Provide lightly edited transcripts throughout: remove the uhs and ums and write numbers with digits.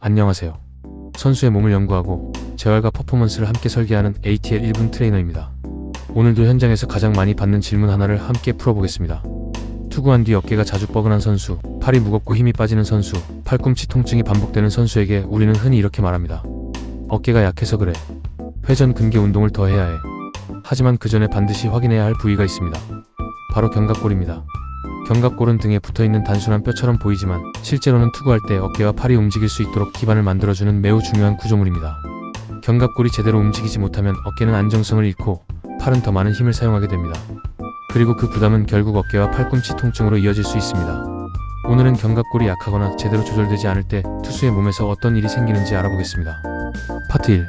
안녕하세요. 선수의 몸을 연구하고 재활과 퍼포먼스를 함께 설계하는 ATL 1분 트레이너입니다. 오늘도 현장에서 가장 많이 받는 질문 하나를 함께 풀어보겠습니다. 투구한 뒤 어깨가 자주 뻐근한 선수, 팔이 무겁고 힘이 빠지는 선수, 팔꿈치 통증이 반복되는 선수에게 우리는 흔히 이렇게 말합니다. 어깨가 약해서 그래. 회전 근개 운동을 더 해야 해. 하지만 그 전에 반드시 확인해야 할 부위가 있습니다. 바로 견갑골입니다. 견갑골은 등에 붙어있는 단순한 뼈처럼 보이지만 실제로는 투구할 때 어깨와 팔이 움직일 수 있도록 기반을 만들어주는 매우 중요한 구조물입니다. 견갑골이 제대로 움직이지 못하면 어깨는 안정성을 잃고 팔은 더 많은 힘을 사용하게 됩니다. 그리고 그 부담은 결국 어깨와 팔꿈치 통증으로 이어질 수 있습니다. 오늘은 견갑골이 약하거나 제대로 조절되지 않을 때 투수의 몸에서 어떤 일이 생기는지 알아보겠습니다. 파트 1.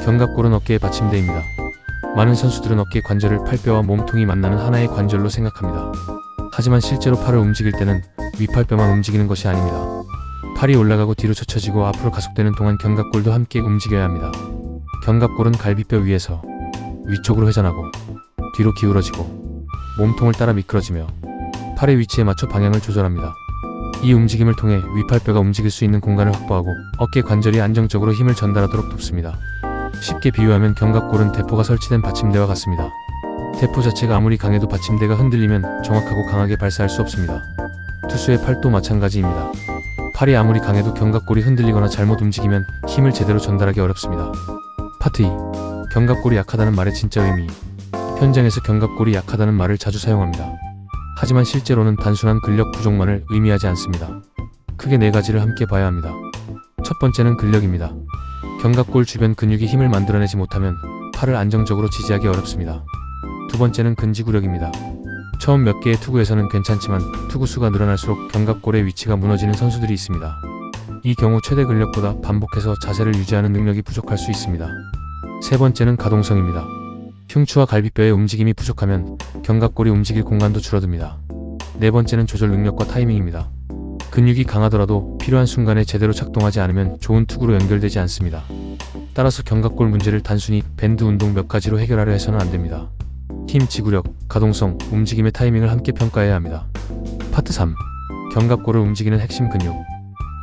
견갑골은 어깨의 받침대입니다. 많은 선수들은 어깨 관절을 팔뼈와 몸통이 만나는 하나의 관절로 생각합니다. 하지만 실제로 팔을 움직일 때는 윗팔뼈만 움직이는 것이 아닙니다. 팔이 올라가고 뒤로 젖혀지고 앞으로 가속되는 동안 견갑골도 함께 움직여야 합니다. 견갑골은 갈비뼈 위에서 위쪽으로 회전하고 뒤로 기울어지고 몸통을 따라 미끄러지며 팔의 위치에 맞춰 방향을 조절합니다. 이 움직임을 통해 윗팔뼈가 움직일 수 있는 공간을 확보하고 어깨 관절이 안정적으로 힘을 전달하도록 돕습니다. 쉽게 비유하면 견갑골은 대포가 설치된 받침대와 같습니다. 대포 자체가 아무리 강해도 받침대가 흔들리면 정확하고 강하게 발사할 수 없습니다. 투수의 팔도 마찬가지입니다. 팔이 아무리 강해도 견갑골이 흔들리거나 잘못 움직이면 힘을 제대로 전달하기 어렵습니다. 파트 2. 견갑골이 약하다는 말의 진짜 의미. 현장에서 견갑골이 약하다는 말을 자주 사용합니다. 하지만 실제로는 단순한 근력 부족만을 의미하지 않습니다. 크게 4가지를 함께 봐야 합니다. 첫 번째는 근력입니다. 견갑골 주변 근육이 힘을 만들어내지 못하면 팔을 안정적으로 지지하기 어렵습니다. 두 번째는 근지구력입니다. 처음 몇 개의 투구에서는 괜찮지만 투구수가 늘어날수록 견갑골의 위치가 무너지는 선수들이 있습니다. 이 경우 최대 근력보다 반복해서 자세를 유지하는 능력이 부족할 수 있습니다. 세 번째는 가동성입니다. 흉추와 갈비뼈의 움직임이 부족하면 견갑골이 움직일 공간도 줄어듭니다. 네 번째는 조절 능력과 타이밍입니다. 근육이 강하더라도 필요한 순간에 제대로 작동하지 않으면 좋은 투구로 연결되지 않습니다. 따라서 견갑골 문제를 단순히 밴드 운동 몇 가지로 해결하려 해서는 안 됩니다. 힘, 지구력, 가동성, 움직임의 타이밍을 함께 평가해야 합니다. 파트 3. 견갑골을 움직이는 핵심 근육.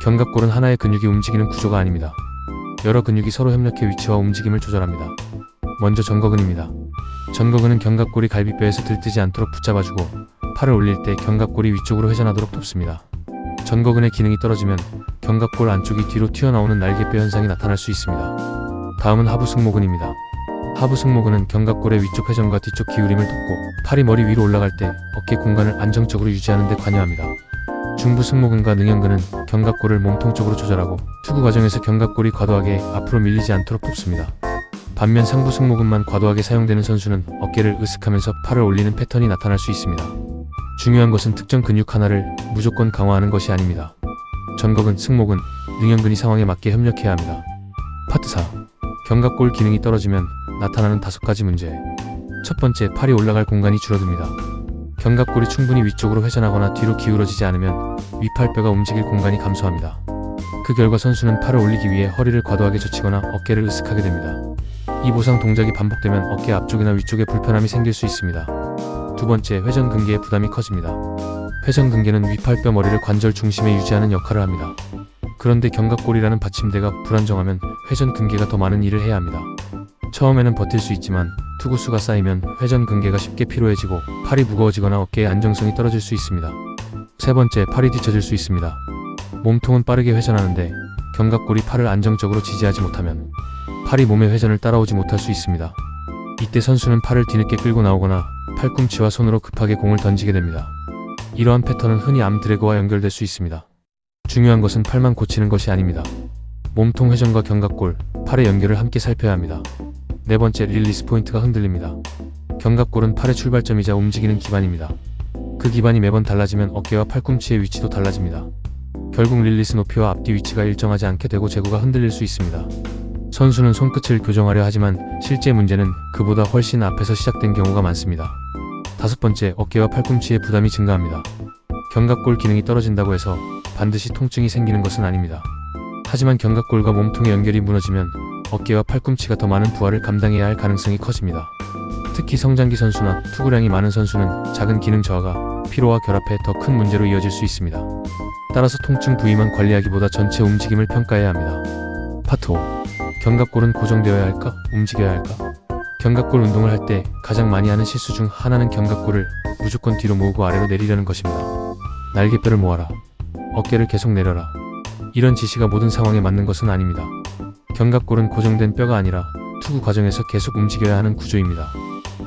견갑골은 하나의 근육이 움직이는 구조가 아닙니다. 여러 근육이 서로 협력해 위치와 움직임을 조절합니다. 먼저 전거근입니다. 전거근은 견갑골이 갈비뼈에서 들뜨지 않도록 붙잡아주고 팔을 올릴 때 견갑골이 위쪽으로 회전하도록 돕습니다. 전거근의 기능이 떨어지면 견갑골 안쪽이 뒤로 튀어나오는 날개뼈 현상이 나타날 수 있습니다. 다음은 하부승모근입니다. 하부승모근은 견갑골의 위쪽 회전과 뒤쪽 기울임을 돕고 팔이 머리 위로 올라갈 때 어깨 공간을 안정적으로 유지하는 데 관여합니다. 중부승모근과 능형근은 견갑골을 몸통 쪽으로 조절하고 투구 과정에서 견갑골이 과도하게 앞으로 밀리지 않도록 돕습니다. 반면 상부승모근만 과도하게 사용되는 선수는 어깨를 으쓱하면서 팔을 올리는 패턴이 나타날 수 있습니다. 중요한 것은 특정 근육 하나를 무조건 강화하는 것이 아닙니다. 전거근, 승모근, 능형근이 상황에 맞게 협력해야 합니다. 파트 4. 견갑골 기능이 떨어지면 나타나는 5가지 문제. 첫 번째, 팔이 올라갈 공간이 줄어듭니다. 견갑골이 충분히 위쪽으로 회전하거나 뒤로 기울어지지 않으면 윗팔뼈가 움직일 공간이 감소합니다. 그 결과 선수는 팔을 올리기 위해 허리를 과도하게 젖히거나 어깨를 으쓱하게 됩니다. 이 보상 동작이 반복되면 어깨 앞쪽이나 위쪽에 불편함이 생길 수 있습니다. 두 번째, 회전 근개의 부담이 커집니다. 회전 근개는 윗팔뼈 머리를 관절 중심에 유지하는 역할을 합니다. 그런데 견갑골이라는 받침대가 불안정하면 회전 근개가 더 많은 일을 해야 합니다. 처음에는 버틸 수 있지만 투구수가 쌓이면 회전 근개가 쉽게 피로해지고 팔이 무거워지거나 어깨의 안정성이 떨어질 수 있습니다. 세 번째, 팔이 뒤처질 수 있습니다. 몸통은 빠르게 회전하는데 견갑골이 팔을 안정적으로 지지하지 못하면 팔이 몸의 회전을 따라오지 못할 수 있습니다. 이때 선수는 팔을 뒤늦게 끌고 나오거나 팔꿈치와 손으로 급하게 공을 던지게 됩니다. 이러한 패턴은 흔히 암드래그와 연결될 수 있습니다. 중요한 것은 팔만 고치는 것이 아닙니다. 몸통 회전과 견갑골, 팔의 연결을 함께 살펴야 합니다. 네 번째, 릴리스 포인트가 흔들립니다. 견갑골은 팔의 출발점이자 움직이는 기반입니다. 그 기반이 매번 달라지면 어깨와 팔꿈치의 위치도 달라집니다. 결국 릴리스 높이와 앞뒤 위치가 일정하지 않게 되고 제구가 흔들릴 수 있습니다. 선수는 손끝을 교정하려 하지만 실제 문제는 그보다 훨씬 앞에서 시작된 경우가 많습니다. 5번째, 어깨와 팔꿈치의 부담이 증가합니다. 견갑골 기능이 떨어진다고 해서 반드시 통증이 생기는 것은 아닙니다. 하지만 견갑골과 몸통의 연결이 무너지면 어깨와 팔꿈치가 더 많은 부하를 감당해야 할 가능성이 커집니다. 특히 성장기 선수나 투구량이 많은 선수는 작은 기능 저하가 피로와 결합해 더 큰 문제로 이어질 수 있습니다. 따라서 통증 부위만 관리하기보다 전체 움직임을 평가해야 합니다. 파트 5. 견갑골은 고정되어야 할까? 움직여야 할까? 견갑골 운동을 할 때 가장 많이 하는 실수 중 하나는 견갑골을 무조건 뒤로 모으고 아래로 내리려는 것입니다. 날개뼈를 모아라. 어깨를 계속 내려라. 이런 지시가 모든 상황에 맞는 것은 아닙니다. 견갑골은 고정된 뼈가 아니라 투구 과정에서 계속 움직여야 하는 구조입니다.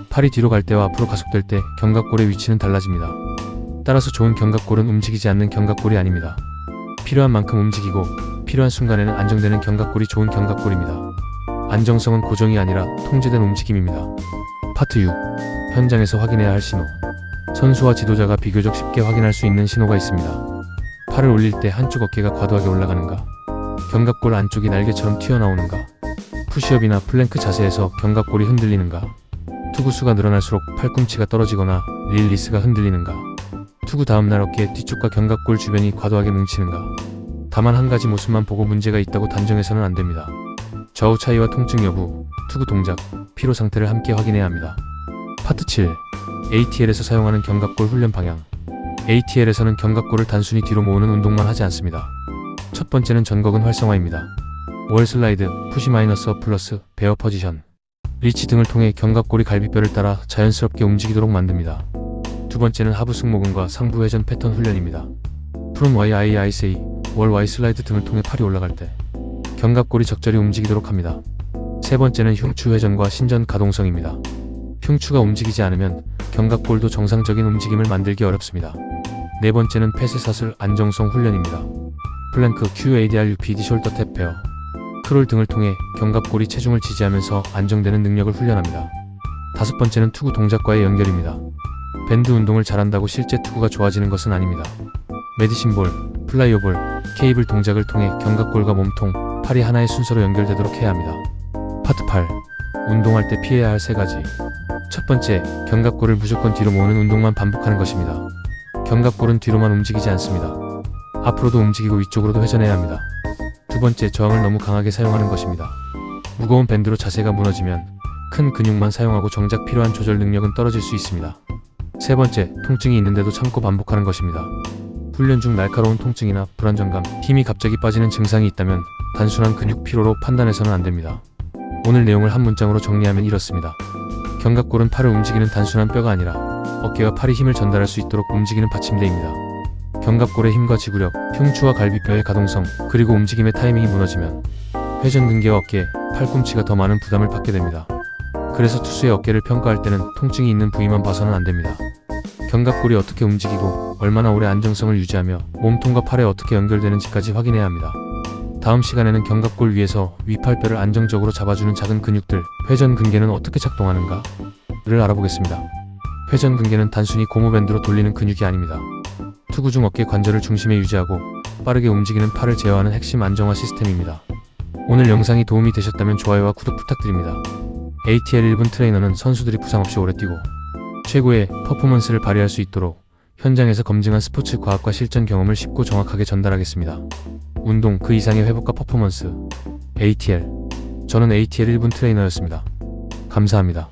팔이 뒤로 갈 때와 앞으로 가속될 때 견갑골의 위치는 달라집니다. 따라서 좋은 견갑골은 움직이지 않는 견갑골이 아닙니다. 필요한 만큼 움직이고 필요한 순간에는 안정되는 견갑골이 좋은 견갑골입니다. 안정성은 고정이 아니라 통제된 움직임입니다. 파트 6. 현장에서 확인해야 할 신호. 선수와 지도자가 비교적 쉽게 확인할 수 있는 신호가 있습니다. 팔을 올릴 때 한쪽 어깨가 과도하게 올라가는가? 견갑골 안쪽이 날개처럼 튀어나오는가? 푸시업이나 플랭크 자세에서 견갑골이 흔들리는가? 투구수가 늘어날수록 팔꿈치가 떨어지거나 릴리스가 흔들리는가? 투구 다음날 어깨 뒤쪽과 견갑골 주변이 과도하게 뭉치는가? 다만 한 가지 모습만 보고 문제가 있다고 단정해서는 안됩니다. 좌우 차이와 통증 여부, 투구 동작, 피로 상태를 함께 확인해야 합니다. 파트 7. ATL에서 사용하는 견갑골 훈련 방향. ATL에서는 견갑골을 단순히 뒤로 모으는 운동만 하지 않습니다. 첫 번째는 전거근 활성화입니다. 월 슬라이드, 푸시 마이너스 업 플러스, 베어 포지션, 리치 등을 통해 견갑골이 갈비뼈를 따라 자연스럽게 움직이도록 만듭니다. 두 번째는 하부 승모근과 상부 회전 패턴 훈련입니다. 프론 Y, I, IC, 월 Y 슬라이드 등을 통해 팔이 올라갈 때 견갑골이 적절히 움직이도록 합니다. 세 번째는 흉추 회전과 신전 가동성입니다. 흉추가 움직이지 않으면 견갑골도 정상적인 움직임을 만들기 어렵습니다. 네 번째는 폐쇄 사슬 안정성 훈련입니다. 플랭크, QADR, UPD, 숄더 탭 베어, 크롤 등을 통해 견갑골이 체중을 지지하면서 안정되는 능력을 훈련합니다. 다섯 번째는 투구 동작과의 연결입니다. 밴드 운동을 잘한다고 실제 투구가 좋아지는 것은 아닙니다. 메디신볼, 플라이오볼, 케이블 동작을 통해 견갑골과 몸통, 팔이 하나의 순서로 연결되도록 해야 합니다. 파트 8. 운동할 때 피해야 할 세 가지. 첫 번째, 견갑골을 무조건 뒤로 모으는 운동만 반복하는 것입니다. 견갑골은 뒤로만 움직이지 않습니다. 앞으로도 움직이고 위쪽으로도 회전해야 합니다. 두 번째, 저항을 너무 강하게 사용하는 것입니다. 무거운 밴드로 자세가 무너지면 큰 근육만 사용하고 정작 필요한 조절 능력은 떨어질 수 있습니다. 세 번째, 통증이 있는데도 참고 반복하는 것입니다. 훈련 중 날카로운 통증이나 불안정감, 힘이 갑자기 빠지는 증상이 있다면 단순한 근육 피로로 판단해서는 안됩니다. 오늘 내용을 한 문장으로 정리하면 이렇습니다. 견갑골은 팔을 움직이는 단순한 뼈가 아니라 어깨와 팔이 힘을 전달할 수 있도록 움직이는 받침대입니다. 견갑골의 힘과 지구력, 흉추와 갈비뼈의 가동성, 그리고 움직임의 타이밍이 무너지면 회전 근개와 어깨, 팔꿈치가 더 많은 부담을 받게 됩니다. 그래서 투수의 어깨를 평가할 때는 통증이 있는 부위만 봐서는 안됩니다. 견갑골이 어떻게 움직이고 얼마나 오래 안정성을 유지하며 몸통과 팔에 어떻게 연결되는지까지 확인해야 합니다. 다음 시간에는 견갑골 위에서 위팔뼈를 안정적으로 잡아주는 작은 근육들, 회전 근개는 어떻게 작동하는가를 알아보겠습니다. 회전 근개는 단순히 고무밴드로 돌리는 근육이 아닙니다. 투구 중 어깨 관절을 중심에 유지하고 빠르게 움직이는 팔을 제어하는 핵심 안정화 시스템입니다. 오늘 영상이 도움이 되셨다면 좋아요와 구독 부탁드립니다. ATL 1분 트레이너는 선수들이 부상 없이 오래 뛰고 최고의 퍼포먼스를 발휘할 수 있도록 현장에서 검증한 스포츠 과학과 실전 경험을 쉽고 정확하게 전달하겠습니다. 운동 그 이상의 회복과 퍼포먼스 ATL. 저는 ATL 1분 트레이너였습니다. 감사합니다.